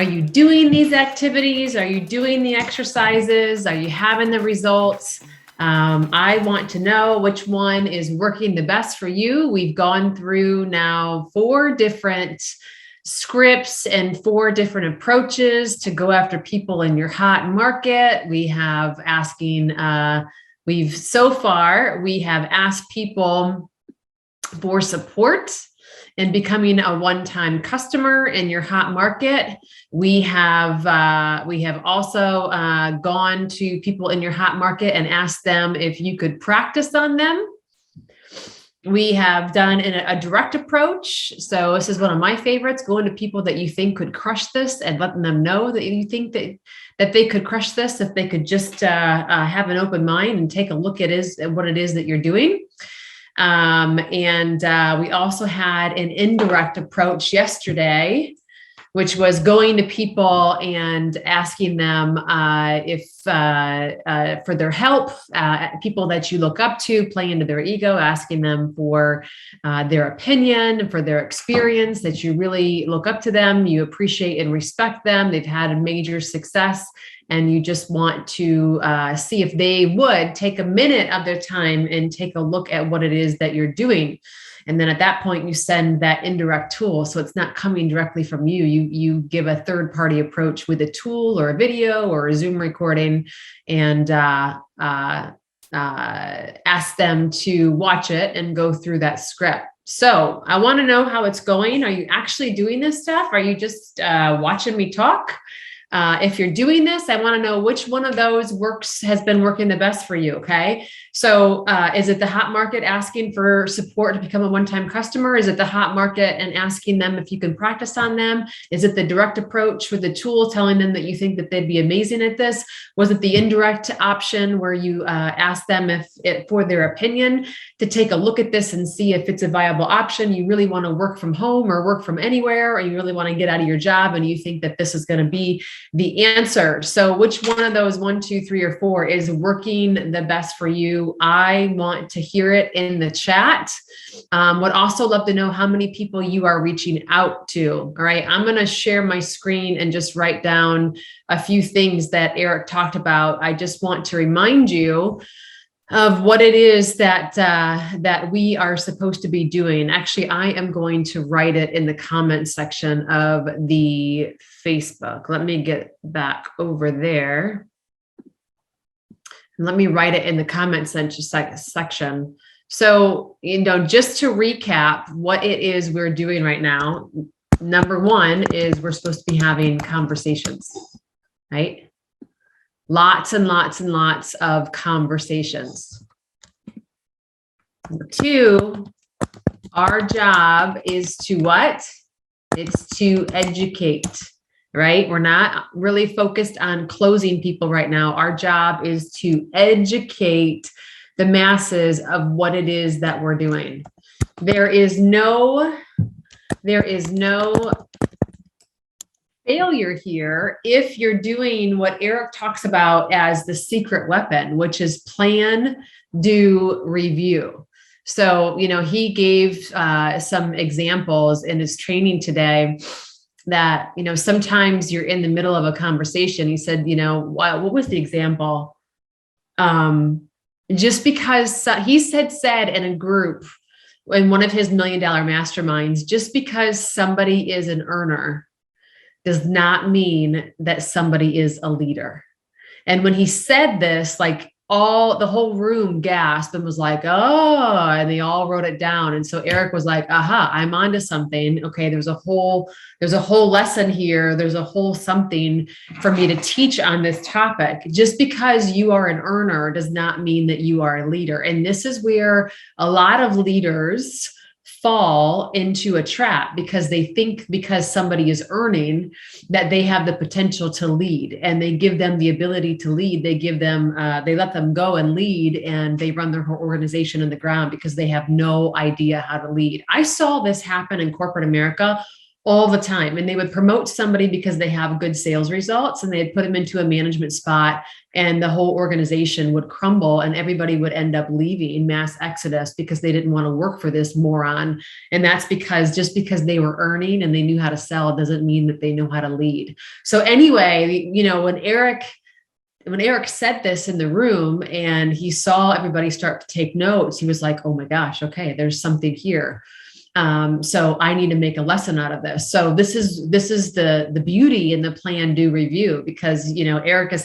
Are you doing these activities? Are you doing the exercises? Are you having the results? I want to know which one is working the best for you. We've gone through now 4 different scripts and 4 different approaches to go after people in your hot market. We have so far asked people for support in becoming a one-time customer in your hot market. We have also gone to people in your hot market and asked them if you could practice on them. We have done a direct approach. So this is one of my favorites, going to people that you think could crush this and letting them know that you think that they could crush this if they could just have an open mind and take a look at what it is that you're doing. We also had an indirect approach yesterday, which was going to people and asking them for their help, people that you look up to, play into their ego, asking them for their opinion, for their experience, that you really look up to them, you appreciate and respect them, they've had a major success, and you just want to see if they would take a minute of their time and take a look at what it is that you're doing. And then at that point, you send that indirect tool. So it's not coming directly from you. You give a third-party approach with a tool or a video or a Zoom recording, and ask them to watch it and go through that script. So I want to know how it's going. Are you actually doing this stuff? Are you just watching me talk? If you're doing this, I want to know which one of those has been working the best for you. Okay. So, is it the hot market asking for support to become a one-time customer? Is it the hot market and asking them if you can practice on them? Is it the direct approach with the tool telling them that you think that they'd be amazing at this? Was it the indirect option where you ask them for their opinion to take a look at this and see if it's a viable option? You really want to work from home or work from anywhere, or you really want to get out of your job and you think that this is going to be the answer. So which one of those 1, 2, 3, or 4 is working the best for you? I want to hear it in the chat. Would also love to know how many people you are reaching out to. All right. I'm going to share my screen and just write down a few things that Eric talked about. I just want to remind you of what it is that we are supposed to be doing. Actually, I am going to write it in the comment section of the Facebook. Let me get back over there. Let me write it in the comment section. So, just to recap what it is we're doing right now. Number 1 is we're supposed to be having conversations, right? Lots and lots and lots of conversations. Number 2, our job is to what? It's to educate, right? We're not really focused on closing people right now. Our job is to educate the masses of what it is that we're doing. There is no failure here if you're doing what Eric talks about as the secret weapon, which is plan, do, review. So, he gave some examples in his training today that, sometimes you're in the middle of a conversation. He said, what was the example? Just because he said in a group, in one of his $1 million masterminds, just because somebody is an earner does not mean that somebody is a leader. And when he said this, the whole room gasped and was like, oh, and they all wrote it down. And so Eric was like, aha, I'm onto something. Okay. There's a whole lesson here. There's a whole something for me to teach on this topic. Just because you are an earner does not mean that you are a leader. And this is where a lot of leaders fall into a trap, because they think because somebody is earning that they have the potential to lead, and they give them the ability to lead. They let them go and lead, and they run their whole organization in the ground because they have no idea how to lead. I saw this happen in corporate America all the time. And they would promote somebody because they have good sales results, and they'd put them into a management spot, and the whole organization would crumble and everybody would end up leaving, mass exodus, because they didn't want to work for this moron. And that's because just because they were earning and they knew how to sell doesn't mean that they know how to lead. So anyway, when Eric said this in the room and he saw everybody start to take notes, he was like, oh my gosh, okay, there's something here. So I need to make a lesson out of this. So this is the beauty in the plan, do, review, because, Eric has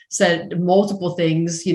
said multiple things, he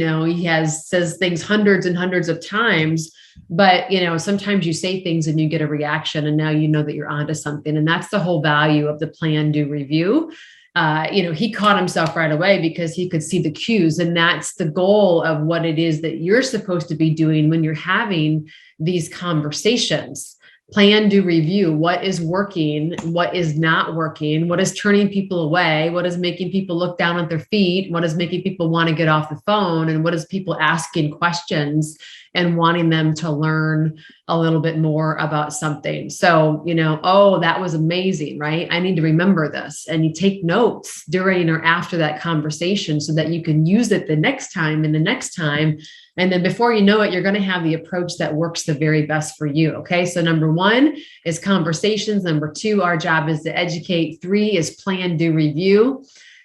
says things hundreds and hundreds of times, but, sometimes you say things and you get a reaction, and now you know that you're onto something. And that's the whole value of the plan, do, review. He caught himself right away because he could see the cues. And that's the goal of what it is that you're supposed to be doing when you're having these conversations. Plan, do, review. What is working? What is not working? What is turning people away? What is making people look down at their feet? What is making people want to get off the phone? And what is people asking questions and wanting them to learn a little bit more about something? So, oh, that was amazing, right? I need to remember this. And you take notes during or after that conversation so that you can use it the next time and the next time. And then before you know it, you're going to have the approach that works the very best for you. Okay. So number 1 is conversations. Number 2, our job is to educate. 3 is plan, do, review.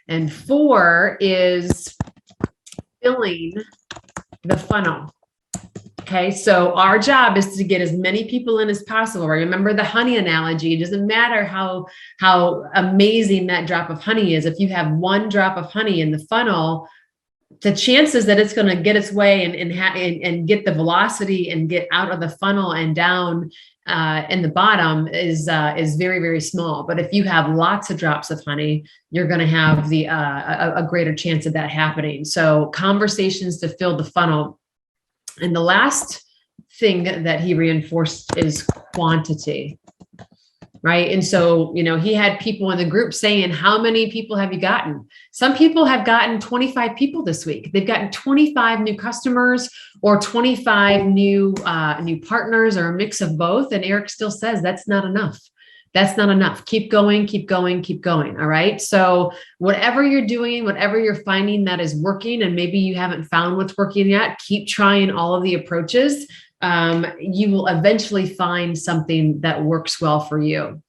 And 4 is filling the funnel. Okay. So our job is to get as many people in as possible. Remember the honey analogy. It doesn't matter how amazing that drop of honey is. If you have 1 drop of honey in the funnel, the chances that it's going to get its way and get the velocity and get out of the funnel and down in the bottom is very, very small. But if you have lots of drops of honey, you're going to have a greater chance of that happening. So conversations to fill the funnel. And the last thing that he reinforced is quantity. Right. And so, he had people in the group saying, how many people have you gotten? Some people have gotten 25 people this week. They've gotten 25 new customers or 25 new partners, or a mix of both. And Eric still says that's not enough. That's not enough. Keep going, keep going, keep going. All right. So whatever you're doing, whatever you're finding that is working, and maybe you haven't found what's working yet, keep trying all of the approaches. You will eventually find something that works well for you.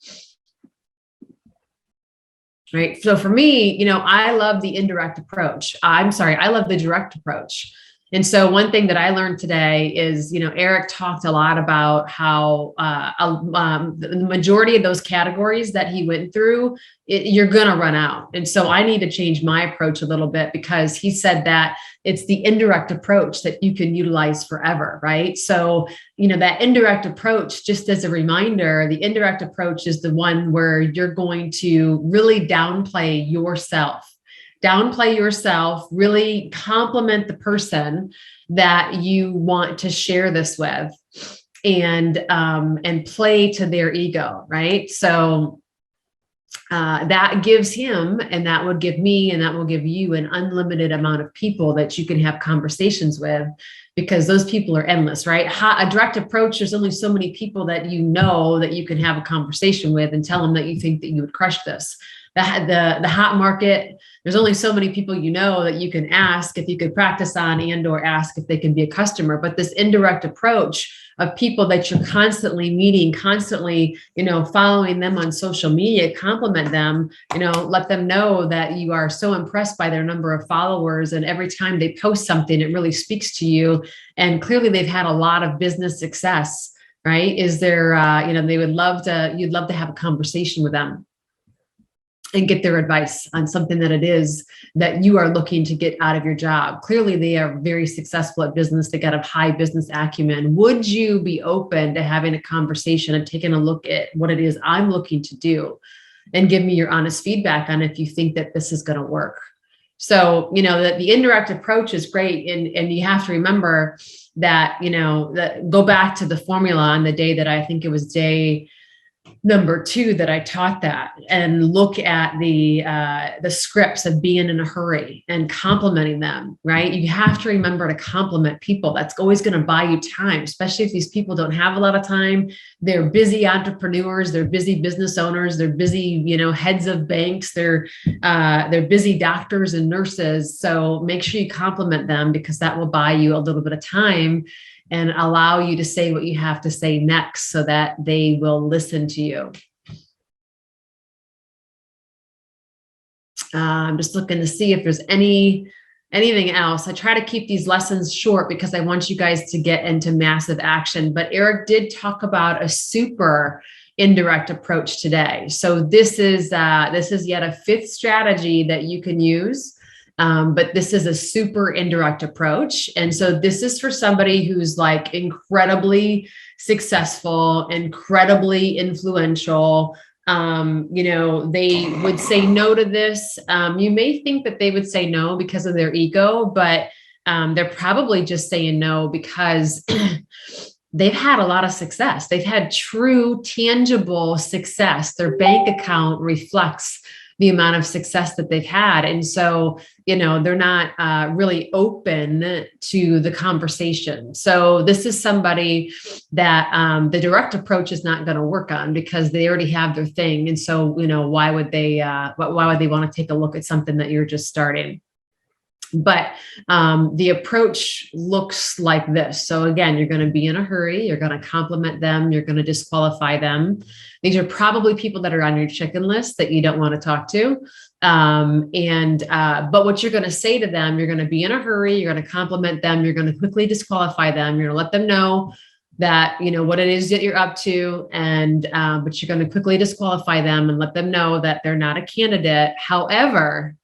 Right. So for me, I love the indirect approach. I love the direct approach. And so one thing that I learned today is, Eric talked a lot about how the majority of those categories that he went through, you're going to run out. And so I need to change my approach a little bit, because he said that it's the indirect approach that you can utilize forever, right? So, that indirect approach, just as a reminder, the indirect approach is the one where you're going to really downplay yourself. Really compliment the person that you want to share this with, and play to their ego, right? So that gives him, and that would give me, and that will give you an unlimited amount of people that you can have conversations with, because those people are endless, right? A direct approach, there's only so many people that that you can have a conversation with and tell them that you think that you would crush this. The hot market, there's only so many people that you can ask if you could practice on, and or ask if they can be a customer. But this indirect approach of people that you're constantly meeting, constantly, following them on social media, compliment them, let them know that you are so impressed by their number of followers. And every time they post something, it really speaks to you. And clearly they've had a lot of business success, right? Is there, you'd love to have a conversation with them and get their advice on something that it is that you are looking to get out of your job. Clearly, they are very successful at business. They got a high business acumen. Would you be open to having a conversation and taking a look at what it is I'm looking to do, and give me your honest feedback on if you think that this is going to work? So, that the indirect approach is great. And you have to remember that, that go back to the formula on the day that I think it was day number two that I taught that, and look at the scripts of being in a hurry and complimenting them, right? You have to remember to compliment people. That's always going to buy you time, especially if these people don't have a lot of time. They're busy entrepreneurs, they're busy business owners, they're busy, heads of banks, they're busy doctors and nurses. So make sure you compliment them, because that will buy you a little bit of time and allow you to say what you have to say next, so that they will listen to you. I'm just looking to see if there's anything else. I try to keep these lessons short because I want you guys to get into massive action. But Eric did talk about a super indirect approach today. So this is yet a fifth strategy that you can use. But this is a super indirect approach. And so this is for somebody who's like incredibly successful, incredibly influential. They would say no to this. You may think that they would say no because of their ego, but they're probably just saying no because they've had a lot of success. They've had true, tangible success. Their bank account reflects the amount of success that they've had. And so, they're not really open to the conversation. So this is somebody that the direct approach is not going to work on, because they already have their thing. And so, why would they want to take a look at something that you're just starting? But the approach looks like this. So again, you're going to be in a hurry. You're going to compliment them. You're going to disqualify them. These are probably people that are on your chicken list that you don't want to talk to. But what you're going to say to them, you're going to be in a hurry. You're going to compliment them. You're going to quickly disqualify them. You're going to let them know that, what it is that you're up to. But you're going to quickly disqualify them and let them know that they're not a candidate. However,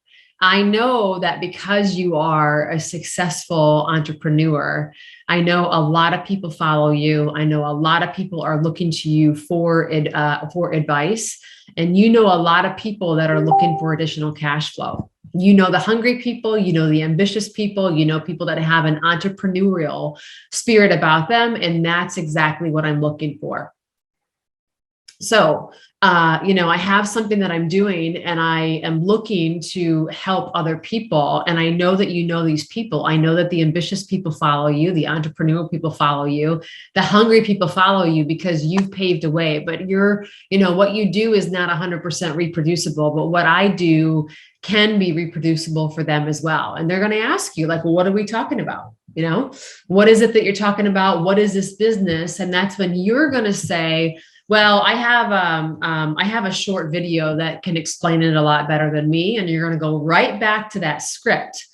I know that because you are a successful entrepreneur, I know a lot of people follow you. I know a lot of people are looking to you for advice. And a lot of people that are looking for additional cash flow. The hungry people, the ambitious people, people that have an entrepreneurial spirit about them. And that's exactly what I'm looking for. So, I have something that I'm doing, and I am looking to help other people. And I know that these people. I know that the ambitious people follow you, the entrepreneurial people follow you, the hungry people follow you because you've paved a way. But what you do is not 100% reproducible, but what I do can be reproducible for them as well. And they're going to ask you, like, well, what are we talking about? What is it that you're talking about? What is this business? And that's when you're going to say, well, I have a short video that can explain it a lot better than me. And you're going to go right back to that script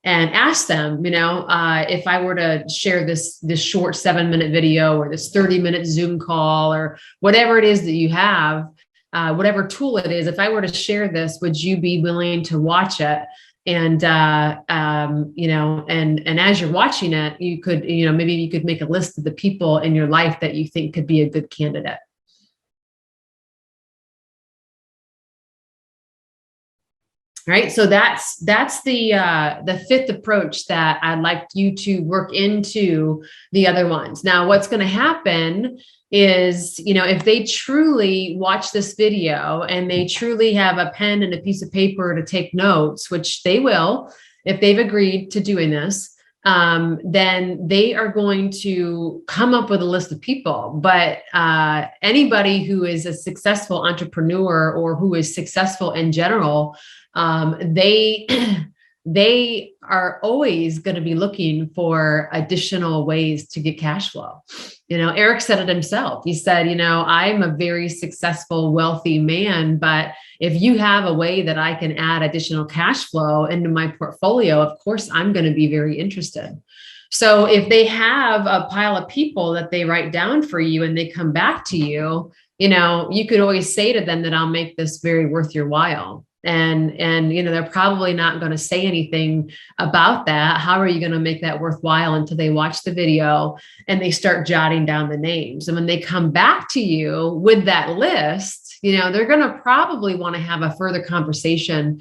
and ask them, if I were to share this short 7-minute video or this 30-minute Zoom call or whatever it is that you have, whatever tool it is, if I were to share this, would you be willing to watch it? And, and as you're watching it, you could, maybe you could make a list of the people in your life that you think could be a good candidate. Right. So that's the fifth approach that I'd like you to work into the other ones. Now, what's going to happen is, if they truly watch this video and they truly have a pen and a piece of paper to take notes, which they will, if they've agreed to doing this, then they are going to come up with a list of people. But anybody who is a successful entrepreneur or who is successful in general, they are always going to be looking for additional ways to get cash flow. Eric said it himself. He said, I'm a very successful, wealthy man, but if you have a way that I can add additional cash flow into my portfolio, of course, I'm going to be very interested. So if they have a pile of people that they write down for you and they come back to you, you could always say to them that I'll make this very worth your while. And they're probably not going to say anything about that. How are you going to make that worthwhile until they watch the video and they start jotting down the names? And when they come back to you with that list, they're going to probably want to have a further conversation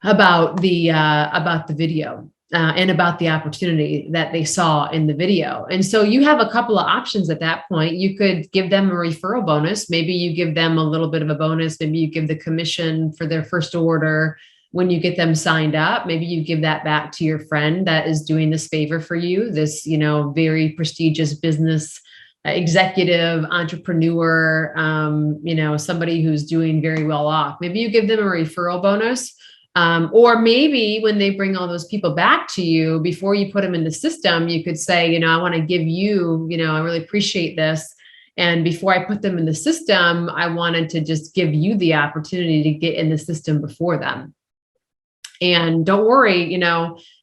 about the video. and about the opportunity that they saw in the video. And so you have a couple of options at that point. You could give them a referral bonus. Maybe you give them a little bit of a bonus. Maybe you give the commission for their first order when you get them signed up. Maybe you give that back to your friend that is doing this favor for you, this, very prestigious business executive, entrepreneur, somebody who's doing very well off. Maybe you give them a referral bonus. Or maybe when they bring all those people back to you, before you put them in the system, you could say, I want to give you, I really appreciate this. And before I put them in the system, I wanted to just give you the opportunity to get in the system before them. And don't worry,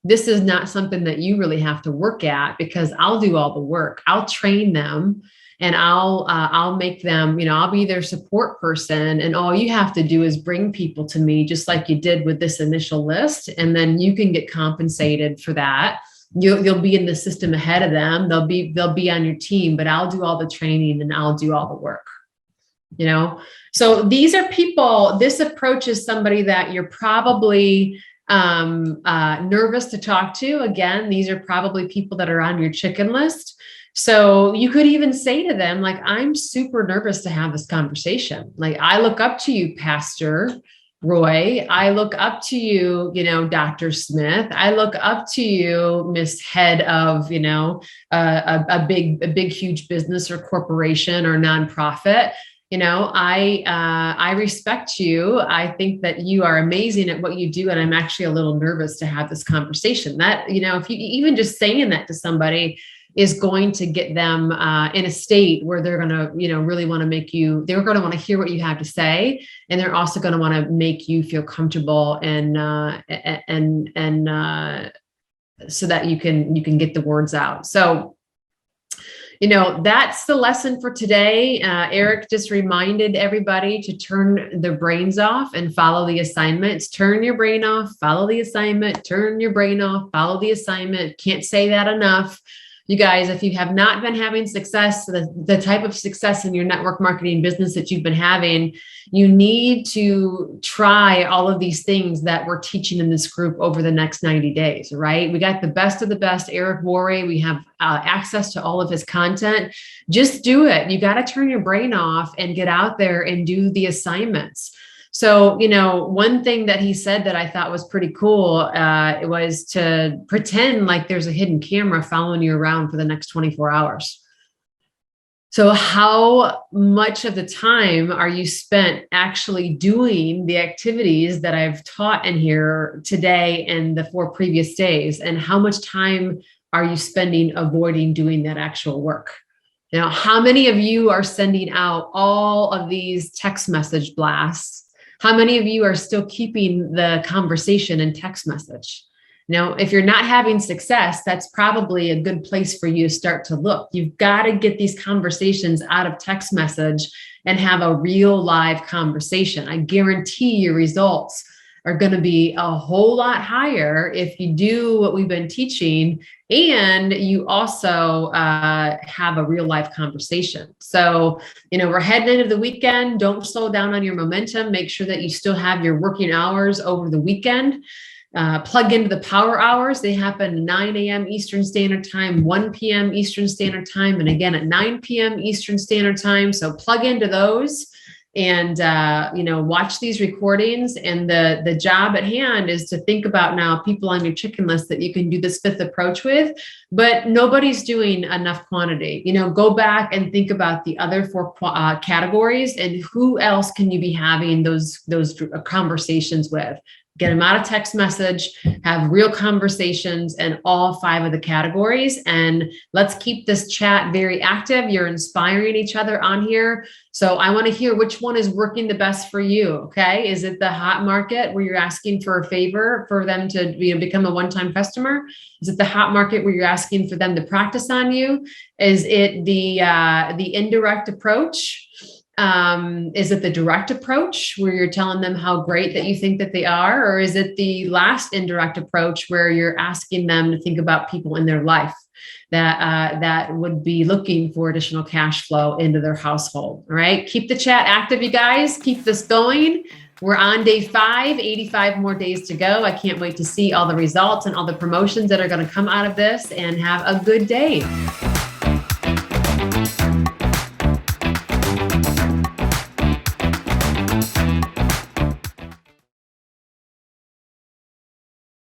this is not something that you really have to work at, because I'll do all the work. I'll train them and I'll make them, I'll be their support person. And all you have to do is bring people to me, just like you did with this initial list. And then you can get compensated for that. You'll be in the system ahead of them. They'll be on your team, but I'll do all the training and I'll do all the work. So these are people. This approach is somebody that you're probably nervous to talk to. Again, these are probably people that are on your chicken list. So you could even say to them, like, I'm super nervous to have this conversation. Like, I look up to you, Pastor Roy. I look up to you, Dr. Smith. I look up to you, Miss Head of, a big, huge business or corporation or nonprofit. I respect you. I think that you are amazing at what you do. And I'm actually a little nervous to have this conversation. That, if you even just saying that to somebody is going to get them in a state where they're going to, really want to make you, they're going to want to hear what you have to say. And they're also going to want to make you feel comfortable and so that you can get the words out. So, that's the lesson for today. Eric just reminded everybody to turn their brains off and follow the assignments. Turn your brain off, follow the assignment, turn your brain off, follow the assignment. Can't say that enough. You guys, if you have not been having success, the type of success in your network marketing business that you've been having, you need to try all of these things that we're teaching in this group over the next 90 days, right? We got the best of the best, Eric Worre. We have access to all of his content. Just do it. You got to turn your brain off and get out there and do the assignments. So, one thing that he said that I thought was pretty cool, it was to pretend like there's a hidden camera following you around for the next 24 hours. So how much of the time are you spent actually doing the activities that I've taught in here today and the 4 previous days? And how much time are you spending avoiding doing that actual work? How many of you are sending out all of these text message blasts? How many of you are still keeping the conversation in text message? If you're not having success, that's probably a good place for you to start to look. You've got to get these conversations out of text message and have a real live conversation. I guarantee your results are going to be a whole lot higher if you do what we've been teaching and you also have a real life conversation. So, we're heading into the weekend. Don't slow down on your momentum. Make sure that you still have your working hours over the weekend. Plug into the power hours. They happen 9 a.m. Eastern Standard Time, 1 p.m. Eastern Standard Time, and again at 9 p.m. Eastern Standard Time. So plug into those and, watch these recordings. And the job at hand is to think about now people on your chicken list that you can do this 5th approach with, but nobody's doing enough quantity. Go back and think about the other 4 categories and who else can you be having those conversations with. Get them out of text message, have real conversations in all 5 of the categories. And let's keep this chat very active. You're inspiring each other on here. So I want to hear which one is working the best for you. Okay. Is it the hot market where you're asking for a favor for them to become a one-time customer? Is it the hot market where you're asking for them to practice on you? Is it the indirect approach? Is it the direct approach where you're telling them how great that you think that they are? Or is it the last indirect approach where you're asking them to think about people in their life that would be looking for additional cash flow into their household? All right. Keep the chat active, you guys. Keep this going. We're on day 5, 85 more days to go. I can't wait to see all the results and all the promotions that are going to come out of this, and have a good day.